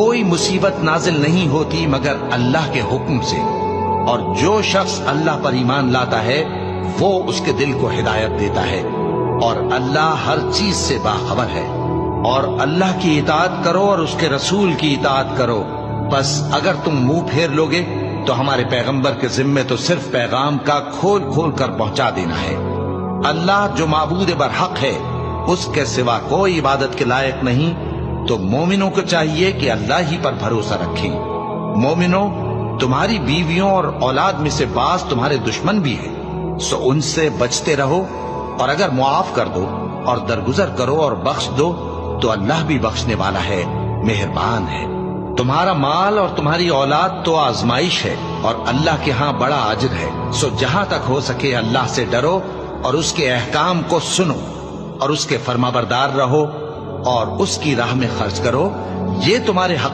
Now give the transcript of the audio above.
کوئی مصیبت نازل نہیں ہوتی مگر اللہ کے حکم سے، اور جو شخص اللہ پر ایمان لاتا ہے وہ اس کے دل کو ہدایت دیتا ہے، اور اللہ ہر چیز سے باخبر ہے۔ اور اللہ کی اطاعت کرو اور اس کے رسول کی اطاعت کرو، بس اگر تم منہ پھیر لوگے تو ہمارے پیغمبر کے ذمے تو صرف پیغام کا کھول کھول کر پہنچا دینا ہے۔ اللہ جو معبود برحق ہے، اس کے سوا کوئی عبادت کے لائق نہیں، تو مومنوں کو چاہیے کہ اللہ ہی پر بھروسہ رکھیں۔ مومنوں، تمہاری بیویوں اور اولاد میں سے بعض تمہارے دشمن بھی ہیں، سو ان سے بچتے رہو، اور اگر معاف کر دو اور درگزر کرو اور بخش دو تو اللہ بھی بخشنے والا ہے، مہربان ہے۔ تمہارا مال اور تمہاری اولاد تو آزمائش ہے، اور اللہ کے ہاں بڑا اجر ہے، سو جہاں تک ہو سکے اللہ سے ڈرو اور اس کے احکام کو سنو اور اس کے فرمانبردار رہو اور اس کی راہ میں خرچ کرو، یہ تمہارے حق